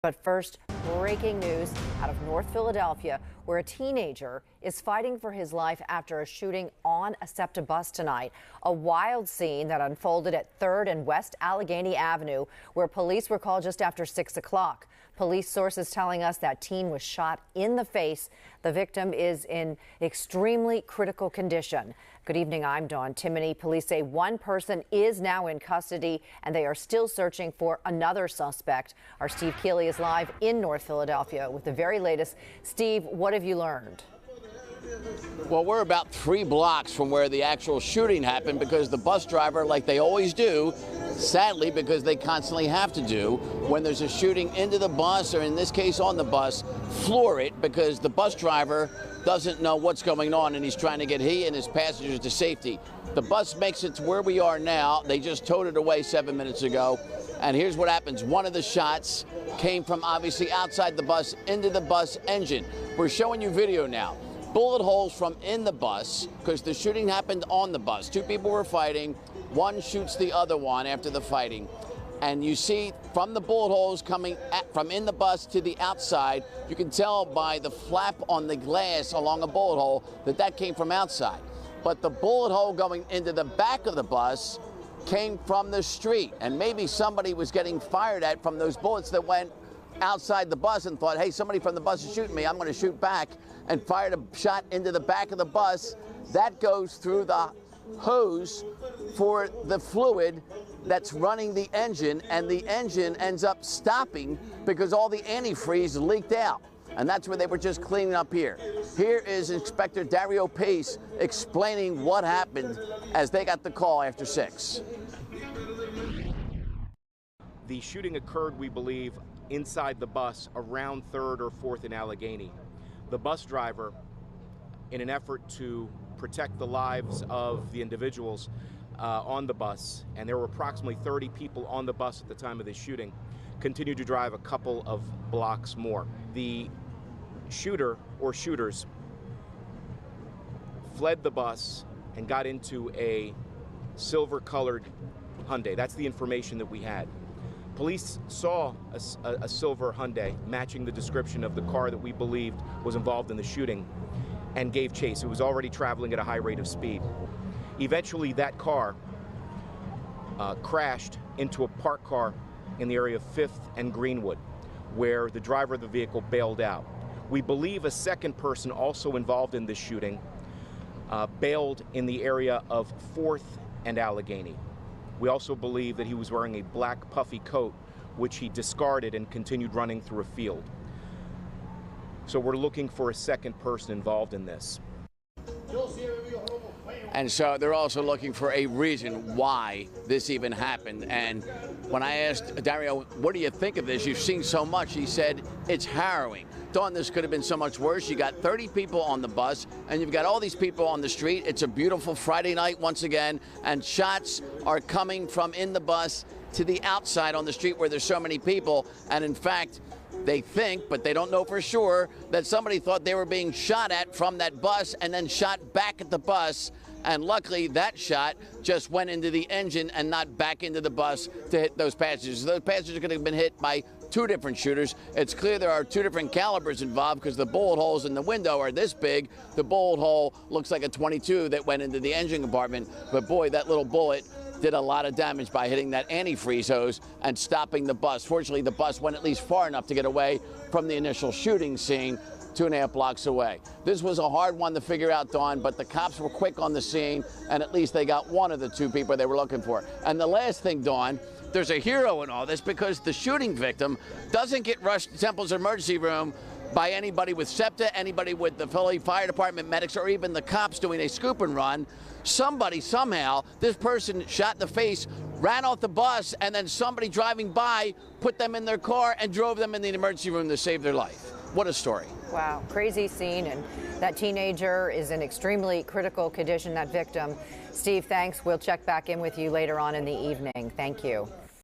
But first, breaking news out of North Philadelphia, where a teenager is fighting for his life after a shooting on a SEPTA bus tonight. A wild scene that unfolded at 3rd and West Allegheny Avenue, where police were called just after 6 o'clock. Police sources telling us that teen was shot in the face. The victim is in extremely critical condition. Good evening, I'm Dawn Timoney. Police say one person is now in custody and they are still searching for another suspect. Our Steve Keeley is live in North Philadelphia with the very latest. Steve, what have you learned? Well, we're about 3 blocks from where the actual shooting happened because the bus driver, like they always do, sadly, because they constantly have to do, when there's a shooting into the bus, or in this case on the bus, floor it because the bus driver doesn't know what's going on and he's trying to get he and his passengers to safety. The bus makes it to where we are now. They just towed it away 7 minutes ago. And here's what happens. One of the shots came from obviously outside the bus into the bus engine. We're showing you video now. Bullet holes from in the bus because the shooting happened on the bus. 2 people were fighting. One shoots the other one after the fighting. And you see from the bullet holes coming from in the bus to the outside, you can tell by the flap on the glass along a bullet hole that that came from outside. But the bullet hole going into the back of the bus came from the street. And maybe somebody was getting fired at from those bullets that went outside the bus and thought, hey, somebody from the bus is shooting me, I'm going to shoot back, and fired a shot into the back of the bus. That goes through the hose for the fluid that's running the engine, and the engine ends up stopping because all the antifreeze leaked out. And that's where they were just cleaning up here. Here is Inspector Dario Pace explaining what happened as they got the call after 6. The shooting occurred, we believe, inside the bus around 3rd or 4th in Allegheny. The bus driver, in an effort to protect the lives of the individuals on the bus, and there were approximately 30 people on the bus at the time of the shooting, continued to drive a couple of blocks more. The shooter or shooters fled the bus and got into a silver-colored Hyundai. That's the information that we had. Police saw a silver Hyundai matching the description of the car that we believed was involved in the shooting and gave chase. It was already traveling at a high rate of speed. Eventually, that car crashed into a parked car in the area of 5th and Greenwood, where the driver of the vehicle bailed out. We believe a second person also involved in this shooting bailed in the area of 4th and Allegheny. We also believe that he was wearing a black puffy coat, which he discarded and continued running through a field. So we're looking for a second person involved in this. And so they're also looking for a reason why this even happened. And when I asked Dario, what do you think of this? You've seen so much. He said, it's harrowing. Dawn, this could have been so much worse. You got 30 people on the bus, and you've got all these people on the street. It's a beautiful Friday night once again, and shots are coming from in the bus to the outside on the street where there's so many people. And in fact, they think, but they don't know for sure, that somebody thought they were being shot at from that bus and then shot back at the bus. And luckily, that shot just went into the engine and not back into the bus to hit those passengers. Those passengers could have been hit by 2 different shooters. It's clear there are 2 different calibers involved because the bullet holes in the window are this big. The bullet hole looks like a .22 that went into the engine compartment. But boy, that little bullet did a lot of damage by hitting that antifreeze hose and stopping the bus. Fortunately, the bus went at least far enough to get away from the initial shooting scene 2.5 blocks away. This was a hard one to figure out, Dawn, but the cops were quick on the scene, and at least they got one of the 2 people they were looking for. And the last thing, Dawn, there's a hero in all this because the shooting victim doesn't get rushed to Temple's emergency room by anybody with SEPTA, anybody with the Philly Fire Department medics, or even the cops doing a scoop and run. Somebody, somehow, this person shot in the face, ran off the bus, and then somebody driving by put them in their car and drove them in the emergency room to save their life. What a story. Wow, crazy scene, and that teenager is in extremely critical condition, that victim. Steve, thanks. We'll check back in with you later on in the evening. Thank you.